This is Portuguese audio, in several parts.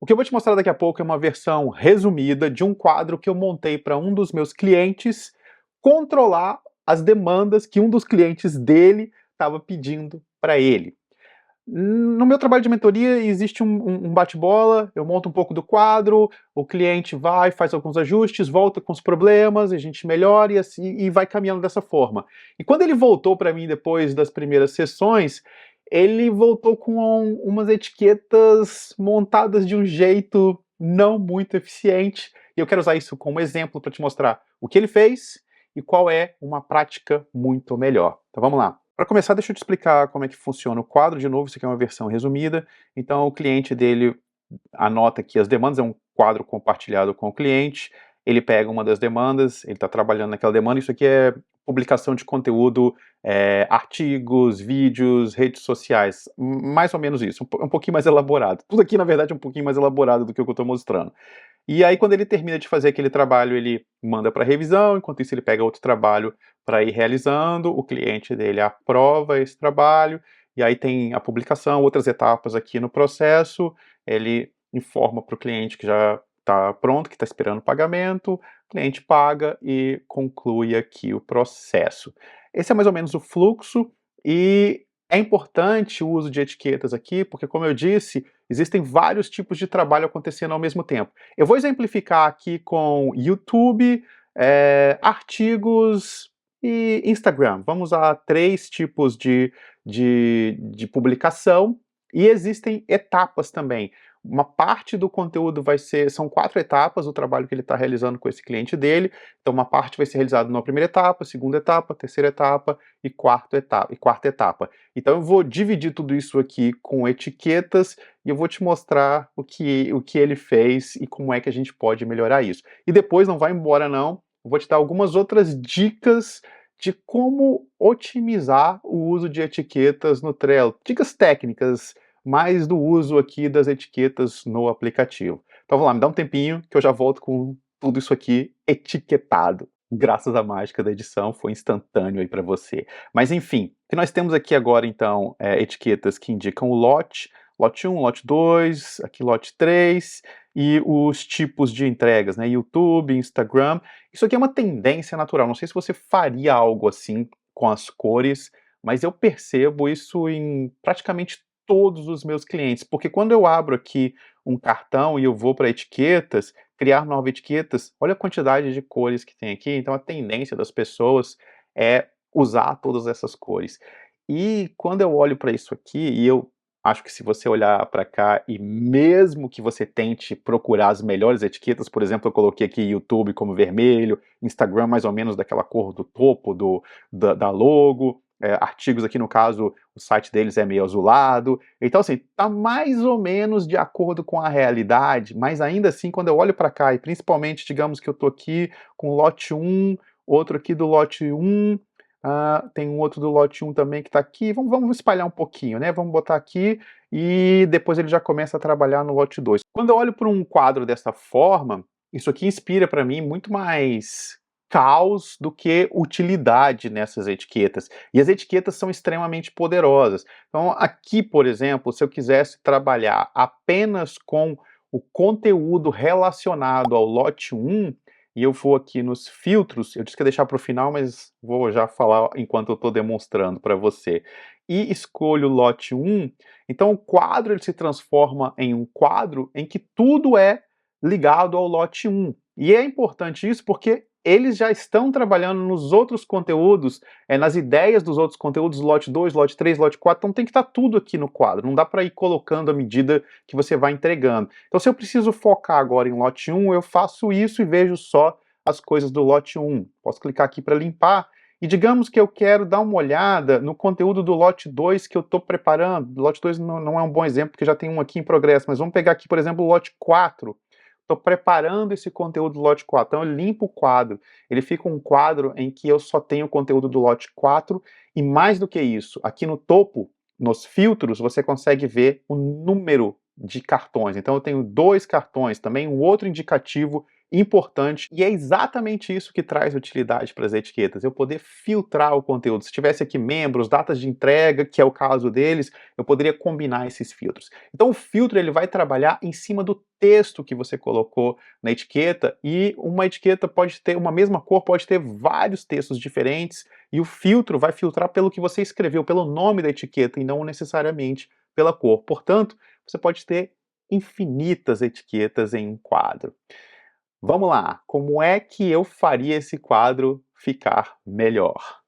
O que eu vou te mostrar daqui a pouco é uma versão resumida de um quadro que eu montei para um dos meus clientes controlar as demandas que um dos clientes dele estava pedindo para ele. No meu trabalho de mentoria existe um bate-bola, eu monto um pouco do quadro, o cliente vai, faz alguns ajustes, volta com os problemas, a gente melhora e, assim, e vai caminhando dessa forma. E quando ele voltou para mim depois das primeiras sessões, ele voltou com umas etiquetas montadas de um jeito não muito eficiente, e eu quero usar isso como exemplo para te mostrar o que ele fez e qual é uma prática muito melhor. Então vamos lá. Para começar, deixa eu te explicar como é que funciona o quadro. De novo, isso aqui é uma versão resumida. Então, o cliente dele anota aqui as demandas, é um quadro compartilhado com o cliente. Ele pega uma das demandas, ele está trabalhando naquela demanda. Isso aqui é publicação de conteúdo, artigos, vídeos, redes sociais, mais ou menos isso, um pouquinho mais elaborado. Tudo aqui, na verdade, é um pouquinho mais elaborado do que o que eu estou mostrando. E aí, quando ele termina de fazer aquele trabalho, ele manda para revisão, enquanto isso ele pega outro trabalho para ir realizando, o cliente dele aprova esse trabalho, e aí tem a publicação, outras etapas aqui no processo, ele informa para o cliente que já está pronto, que está esperando o pagamento, o cliente paga e conclui aqui o processo. Esse é mais ou menos o fluxo, e é importante o uso de etiquetas aqui, porque, como eu disse, existem vários tipos de trabalho acontecendo ao mesmo tempo. Eu vou exemplificar aqui com YouTube, artigos e Instagram. Vamos usar 3 tipos de publicação, e existem etapas também. Uma parte do conteúdo são 4 etapas, o trabalho que ele está realizando com esse cliente dele. Então uma parte vai ser realizada na primeira etapa, segunda etapa, terceira etapa e quarta etapa. Então eu vou dividir tudo isso aqui com etiquetas e eu vou te mostrar o que ele fez e como é que a gente pode melhorar isso. E depois, não vai embora não, eu vou te dar algumas outras dicas de como otimizar o uso de etiquetas no Trello. Dicas técnicas, mais do uso aqui das etiquetas no aplicativo. Então vamos lá, me dá um tempinho que eu já volto com tudo isso aqui etiquetado. Graças à mágica da edição, foi instantâneo aí para você. Mas enfim, o que nós temos aqui agora então etiquetas que indicam o lote 1, lote 2, aqui lote 3, e os tipos de entregas, né? YouTube, Instagram. Isso aqui é uma tendência natural. Não sei se você faria algo assim com as cores, mas eu percebo isso em praticamente todos os meus clientes, porque quando eu abro aqui um cartão e eu vou para etiquetas, criar novas etiquetas, olha a quantidade de cores que tem aqui. Então a tendência das pessoas é usar todas essas cores. E quando eu olho para isso aqui, e eu acho que se você olhar para cá e mesmo que você tente procurar as melhores etiquetas, por exemplo, eu coloquei aqui YouTube como vermelho, Instagram mais ou menos daquela cor do topo da logo, artigos aqui no caso, o site deles é meio azulado, então assim, tá mais ou menos de acordo com a realidade, mas ainda assim, quando eu olho para cá, e principalmente, digamos que eu tô aqui com o lote 1, outro aqui do lote 1, tem um outro do lote 1 também que está aqui, vamos espalhar um pouquinho, né? Vamos botar aqui e depois ele já começa a trabalhar no lote 2. Quando eu olho para um quadro dessa forma, isso aqui inspira para mim muito mais caos do que utilidade nessas etiquetas. E as etiquetas são extremamente poderosas. Então aqui, por exemplo, se eu quisesse trabalhar apenas com o conteúdo relacionado ao lote 1, e eu vou aqui nos filtros, eu disse que ia deixar para o final, mas vou já falar enquanto eu estou demonstrando para você. E escolho o lote 1, então o quadro ele se transforma em um quadro em que tudo é ligado ao lote 1. E é importante isso porque eles já estão trabalhando nos outros conteúdos, nas ideias dos outros conteúdos, lote 2, lote 3, lote 4, então tem que estar tudo aqui no quadro, não dá para ir colocando à medida que você vai entregando. Então se eu preciso focar agora em lote 1, eu faço isso e vejo só as coisas do lote 1. Posso clicar aqui para limpar, e digamos que eu quero dar uma olhada no conteúdo do lote 2 que eu estou preparando. O lote 2 não é um bom exemplo, porque já tem um aqui em progresso, mas vamos pegar aqui, por exemplo, o lote 4. Estou preparando esse conteúdo do lote 4, então eu limpo o quadro. Ele fica um quadro em que eu só tenho o conteúdo do lote 4, e mais do que isso, aqui no topo, nos filtros, você consegue ver o número de cartões. Então eu tenho 2 cartões, também um outro indicativo importante, e é exatamente isso que traz utilidade para as etiquetas, eu poder filtrar o conteúdo. Se tivesse aqui membros, datas de entrega, que é o caso deles, eu poderia combinar esses filtros. Então o filtro ele vai trabalhar em cima do texto que você colocou na etiqueta, e uma etiqueta pode ter, uma mesma cor pode ter vários textos diferentes, e o filtro vai filtrar pelo que você escreveu, pelo nome da etiqueta, e não necessariamente pela cor. Portanto, você pode ter infinitas etiquetas em um quadro. Vamos lá, como é que eu faria esse quadro ficar melhor?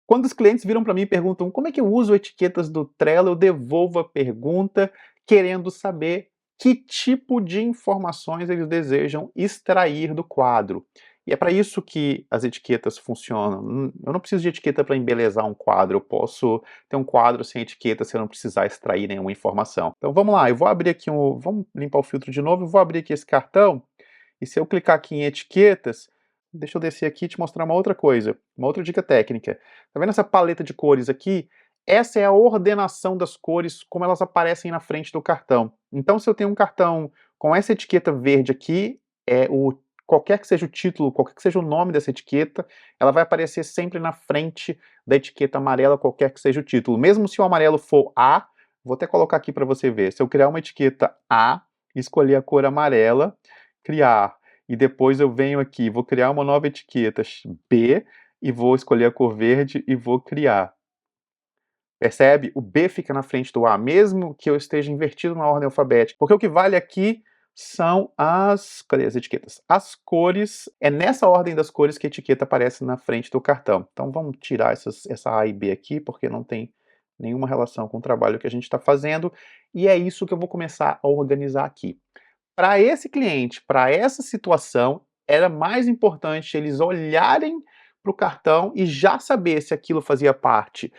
Quando os clientes viram para mim e perguntam como é que eu uso etiquetas do Trello, eu devolvo a pergunta querendo saber que tipo de informações eles desejam extrair do quadro. E é para isso que as etiquetas funcionam. Eu não preciso de etiqueta para embelezar um quadro, eu posso ter um quadro sem etiqueta se eu não precisar extrair nenhuma informação. Então vamos lá, eu vou abrir aqui vamos limpar o filtro de novo, eu vou abrir aqui esse cartão, e se eu clicar aqui em etiquetas, deixa eu descer aqui e te mostrar uma outra coisa, uma outra dica técnica. Tá vendo essa paleta de cores aqui? Essa é a ordenação das cores, como elas aparecem na frente do cartão. Então, se eu tenho um cartão com essa etiqueta verde aqui, qualquer que seja o título, qualquer que seja o nome dessa etiqueta, ela vai aparecer sempre na frente da etiqueta amarela, qualquer que seja o título. Mesmo se o amarelo for A, vou até colocar aqui para você ver. Se eu criar uma etiqueta A, escolher a cor amarela, criar, e depois eu venho aqui, vou criar uma nova etiqueta B, e vou escolher a cor verde e vou criar. Percebe? O B fica na frente do A, mesmo que eu esteja invertido na ordem alfabética, porque o que vale aqui são cadê as etiquetas? As cores, é nessa ordem das cores que a etiqueta aparece na frente do cartão. Então vamos tirar essa A e B aqui, porque não tem nenhuma relação com o trabalho que a gente está fazendo, e é isso que eu vou começar a organizar aqui. Para esse cliente, para essa situação, era mais importante eles olharem para o cartão e já saber se aquilo fazia parte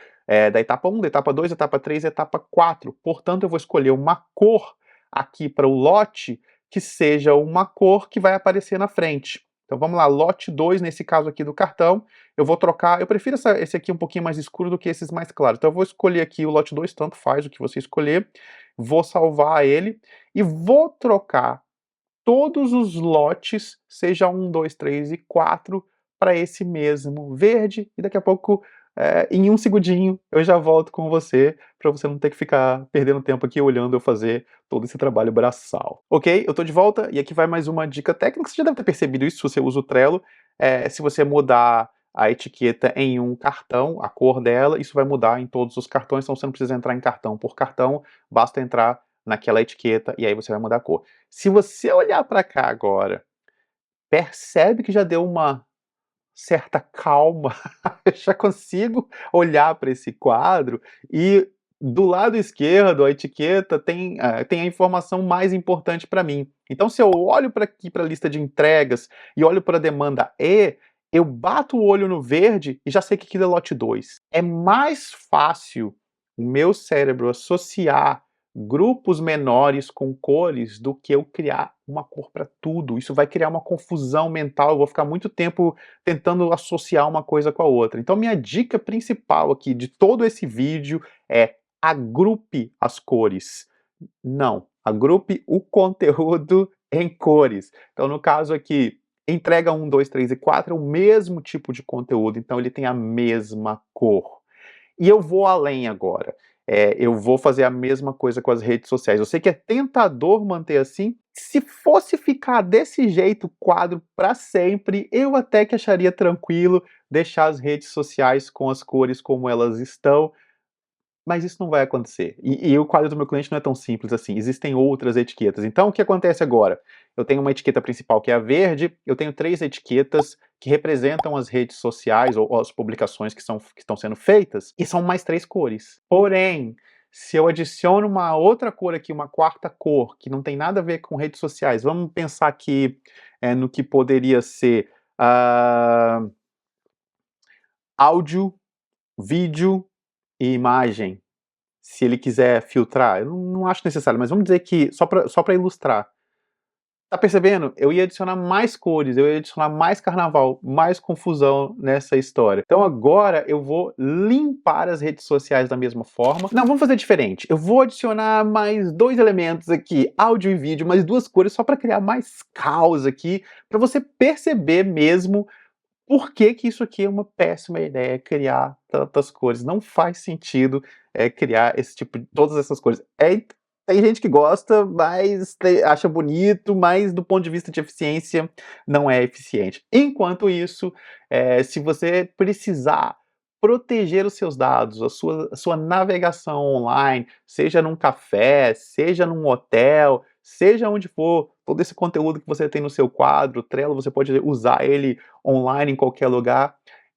da etapa 1, da etapa 2, etapa 3, etapa 4. Portanto, eu vou escolher uma cor aqui para o lote que seja uma cor que vai aparecer na frente. Então vamos lá, lote 2, nesse caso aqui do cartão, eu vou trocar, eu prefiro esse aqui um pouquinho mais escuro do que esses mais claros. Então eu vou escolher aqui o lote 2, tanto faz o que você escolher, vou salvar ele, e vou trocar todos os lotes, seja 1, 2, 3 e 4, para esse mesmo verde, e daqui a pouco, em um segundinho, eu já volto com você, para você não ter que ficar perdendo tempo aqui olhando eu fazer todo esse trabalho braçal. Ok? Eu tô de volta, e aqui vai mais uma dica técnica, você já deve ter percebido isso se você usa o Trello, se você mudar a etiqueta em um cartão, a cor dela, isso vai mudar em todos os cartões, então você não precisa entrar em cartão por cartão, basta entrar naquela etiqueta e aí você vai mudar a cor. Se você olhar para cá agora, percebe que já deu uma certa calma, eu já consigo olhar para esse quadro e do lado esquerdo a etiqueta tem a informação mais importante para mim. Então se eu olho para aqui para a lista de entregas e olho para a demanda E, eu bato o olho no verde e já sei que aquilo é lote 2. É mais fácil o meu cérebro associar grupos menores com cores do que eu criar uma cor para tudo. Isso vai criar uma confusão mental, eu vou ficar muito tempo tentando associar uma coisa com a outra. Então minha dica principal aqui de todo esse vídeo é: agrupe as cores. Não, agrupe o conteúdo em cores. Então no caso aqui, entrega 1, 2, 3 e 4 é o mesmo tipo de conteúdo, então ele tem a mesma cor. E eu vou além agora. Eu vou fazer a mesma coisa com as redes sociais. Eu sei que é tentador manter assim. Se fosse ficar desse jeito, quadro para sempre, eu até que acharia tranquilo deixar as redes sociais com as cores como elas estão, mas isso não vai acontecer. E o quadro do meu cliente não é tão simples assim, existem outras etiquetas. Então o que acontece agora? Eu tenho uma etiqueta principal que é a verde, eu tenho 3 etiquetas que representam as redes sociais ou as publicações que estão sendo feitas, e são mais 3 cores. Porém, se eu adiciono uma outra cor aqui, uma quarta cor, que não tem nada a ver com redes sociais, vamos pensar aqui no que poderia ser áudio, vídeo e imagem, se ele quiser filtrar, eu não acho necessário, mas vamos dizer que, só para ilustrar, Tá percebendo? Eu ia adicionar mais cores, eu ia adicionar mais carnaval, mais confusão nessa história. Então agora eu vou limpar as redes sociais da mesma forma. Não, vamos fazer diferente. Eu vou adicionar mais 2 elementos aqui, áudio e vídeo, mais 2 cores só para criar mais caos aqui, para você perceber mesmo por que que isso aqui é uma péssima ideia, criar tantas cores. Não faz sentido, criar esse tipo de todas essas cores. Tem gente que gosta, mas acha bonito, mas do ponto de vista de eficiência, não é eficiente. Enquanto isso, se você precisar proteger os seus dados, a sua navegação online, seja num café, seja num hotel, seja onde for, todo esse conteúdo que você tem no seu quadro, Trello, você pode usar ele online em qualquer lugar.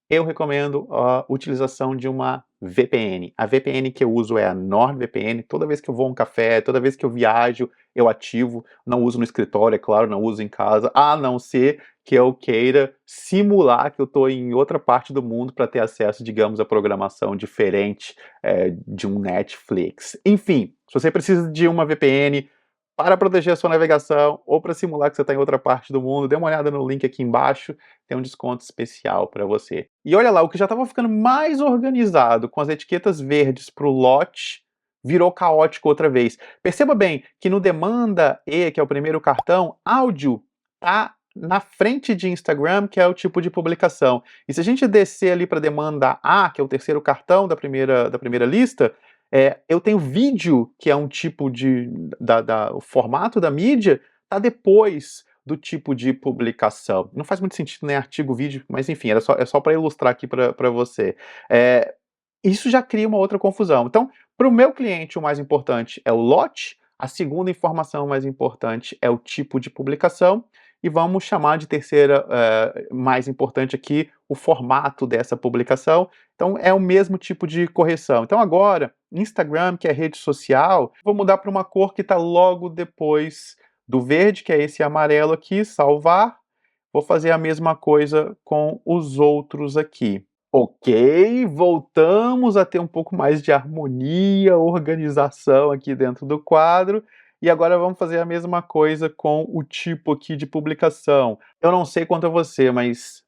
Eu recomendo a utilização de uma VPN. A VPN que eu uso é a NordVPN. Toda vez que eu vou a um café, toda vez que eu viajo, eu ativo. Não uso no escritório, é claro, não uso em casa, a não ser que eu queira simular que eu estou em outra parte do mundo para ter acesso, digamos, a programação diferente de um Netflix. Enfim, se você precisa de uma VPN, para proteger a sua navegação ou para simular que você está em outra parte do mundo, dê uma olhada no link aqui embaixo, tem um desconto especial para você. E olha lá, o que já estava ficando mais organizado com as etiquetas verdes para o lote, virou caótico outra vez. Perceba bem que no demanda E, que é o primeiro cartão, áudio está na frente de Instagram, que é o tipo de publicação. E se a gente descer ali para demanda A, que é o terceiro cartão da primeira lista, eu tenho vídeo, que é um tipo de. O formato da mídia, tá depois do tipo de publicação. Não faz muito sentido, né? Artigo, vídeo, mas enfim, é só para ilustrar aqui para você. É, isso já cria uma outra confusão. Então, para o meu cliente, o mais importante é o lote, a segunda informação mais importante é o tipo de publicação, e vamos chamar de terceira mais importante aqui o formato dessa publicação. Então é o mesmo tipo de correção. Então agora, Instagram, que é rede social, vou mudar para uma cor que está logo depois do verde, que é esse amarelo aqui, salvar. Vou fazer a mesma coisa com os outros aqui. Ok, voltamos a ter um pouco mais de harmonia, organização aqui dentro do quadro. E agora vamos fazer a mesma coisa com o tipo aqui de publicação. Eu não sei quanto a você, mas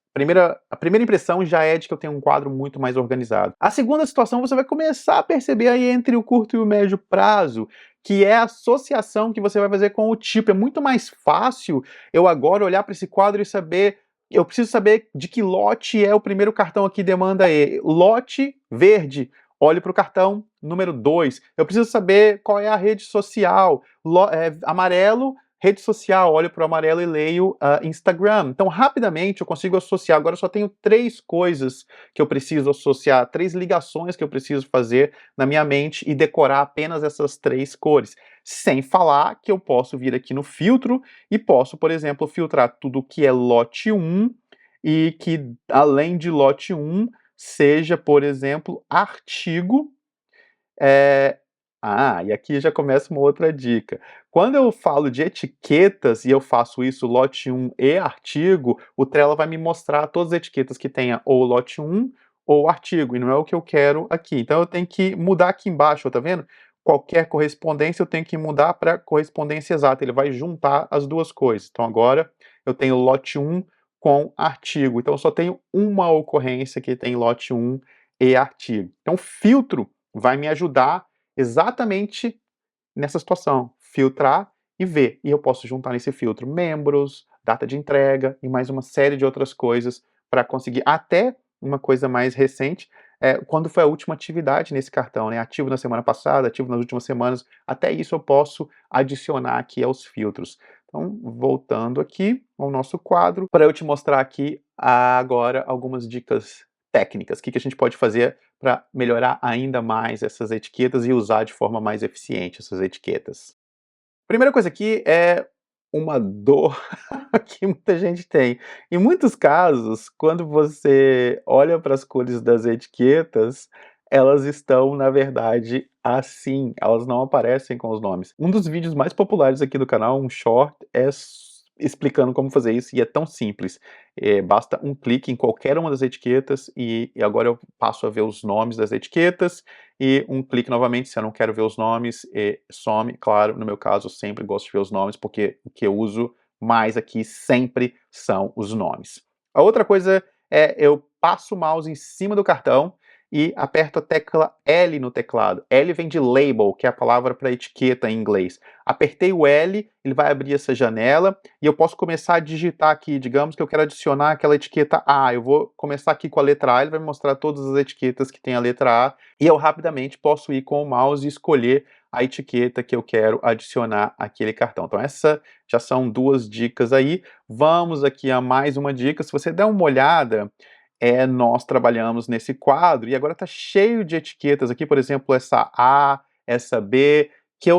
a primeira impressão já é de que eu tenho um quadro muito mais organizado. A segunda situação você vai começar a perceber aí entre o curto e o médio prazo, que é a associação que você vai fazer com o tipo. É muito mais fácil eu agora olhar para esse quadro e saber. Eu preciso saber de que lote é o primeiro cartão aqui, demanda E. Lote verde. Olhe para o cartão número 2. Eu preciso saber qual é a rede social. Amarelo, rede social. Olho para o amarelo e leio Instagram. Então, rapidamente, eu consigo associar. Agora eu só tenho 3 coisas que eu preciso associar, 3 ligações que eu preciso fazer na minha mente e decorar apenas essas 3 cores. Sem falar que eu posso vir aqui no filtro e posso, por exemplo, filtrar tudo que é lote 1 e que, além de lote 1, seja, por exemplo, artigo. E aqui já começa uma outra dica. Quando eu falo de etiquetas e eu faço isso lote 1 e artigo, o Trello vai me mostrar todas as etiquetas que tenha ou lote 1 ou artigo, e não é o que eu quero aqui. Então eu tenho que mudar aqui embaixo, tá vendo? Qualquer correspondência eu tenho que mudar para correspondência exata, ele vai juntar as duas coisas. Então agora eu tenho lote 1 com artigo, então eu só tenho uma ocorrência que tem lote 1 e artigo. Então filtro vai me ajudar exatamente nessa situação, filtrar e ver. E eu posso juntar nesse filtro membros, data de entrega e mais uma série de outras coisas para conseguir até uma coisa mais recente, quando foi a última atividade nesse cartão, né? Ativo na semana passada, ativo nas últimas semanas, até isso eu posso adicionar aqui aos filtros. Então, voltando aqui ao nosso quadro, para eu te mostrar aqui agora algumas dicas técnicas, o que a gente pode fazer para melhorar ainda mais essas etiquetas e usar de forma mais eficiente essas etiquetas. Primeira coisa aqui é uma dor que muita gente tem. Em muitos casos, quando você olha para as cores das etiquetas, elas estão, na verdade, assim, elas não aparecem com os nomes. Um dos vídeos mais populares aqui do canal, um short, é explicando como fazer isso, e é tão simples. Basta um clique em qualquer uma das etiquetas e agora eu passo a ver os nomes das etiquetas, e um clique novamente, se eu não quero ver os nomes, some. Claro, no meu caso, eu sempre gosto de ver os nomes, porque o que eu uso mas aqui sempre são os nomes. A outra coisa é eu passo o mouse em cima do cartão e aperto a tecla L no teclado. L vem de label, que é a palavra para etiqueta em inglês. Apertei o L, ele vai abrir essa janela e eu posso começar a digitar aqui. Digamos que eu quero adicionar aquela etiqueta A. Eu vou começar aqui com a letra A, ele vai me mostrar todas as etiquetas que tem a letra A e eu rapidamente posso ir com o mouse e escolher a etiqueta que eu quero adicionar àquele cartão. Então essa já são duas dicas aí. Vamos aqui a mais uma dica. Se você der uma olhada, nós trabalhamos nesse quadro e agora está cheio de etiquetas aqui, por exemplo, essa A, essa B, que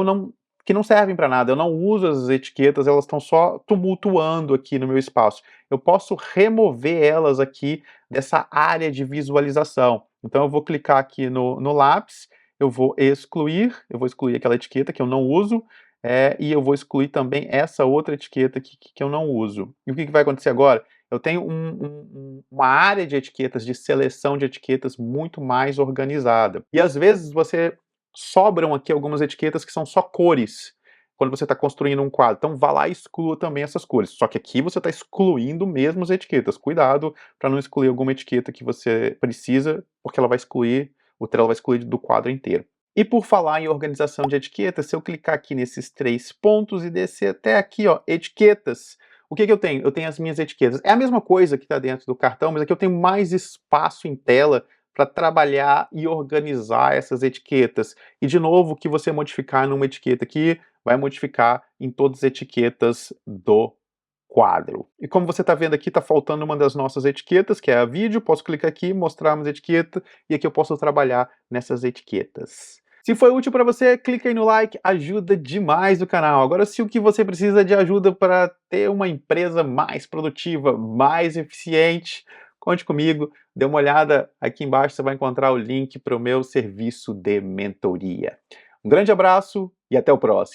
não servem para nada. Eu não uso as etiquetas, elas estão só tumultuando aqui no meu espaço. Eu posso remover elas aqui dessa área de visualização. Então eu vou clicar aqui no lápis, eu vou excluir aquela etiqueta que eu não uso, e eu vou excluir também essa outra etiqueta que eu não uso. E o que vai acontecer agora? Eu tenho uma área de etiquetas, de seleção de etiquetas muito mais organizada. E às vezes sobram aqui algumas etiquetas que são só cores, quando você está construindo um quadro. Então vá lá e exclua também essas cores. Só que aqui você está excluindo mesmo as etiquetas. Cuidado para não excluir alguma etiqueta que você precisa, porque o Trello vai excluir do quadro inteiro. E por falar em organização de etiquetas, se eu clicar aqui nesses 3 pontos e descer até aqui, ó, etiquetas, o que eu tenho? Eu tenho as minhas etiquetas. É a mesma coisa que está dentro do cartão, mas aqui eu tenho mais espaço em tela para trabalhar e organizar essas etiquetas. E, de novo, o que você modificar numa etiqueta aqui, vai modificar em todas as etiquetas do quadro. E como você está vendo aqui, está faltando uma das nossas etiquetas, que é a vídeo. Posso clicar aqui, mostrar uma etiqueta, e aqui eu posso trabalhar nessas etiquetas. Se foi útil para você, clica aí no like, ajuda demais o canal. Agora, se o que você precisa de ajuda para ter uma empresa mais produtiva, mais eficiente, conte comigo, dê uma olhada aqui embaixo, você vai encontrar o link para o meu serviço de mentoria. Um grande abraço e até o próximo.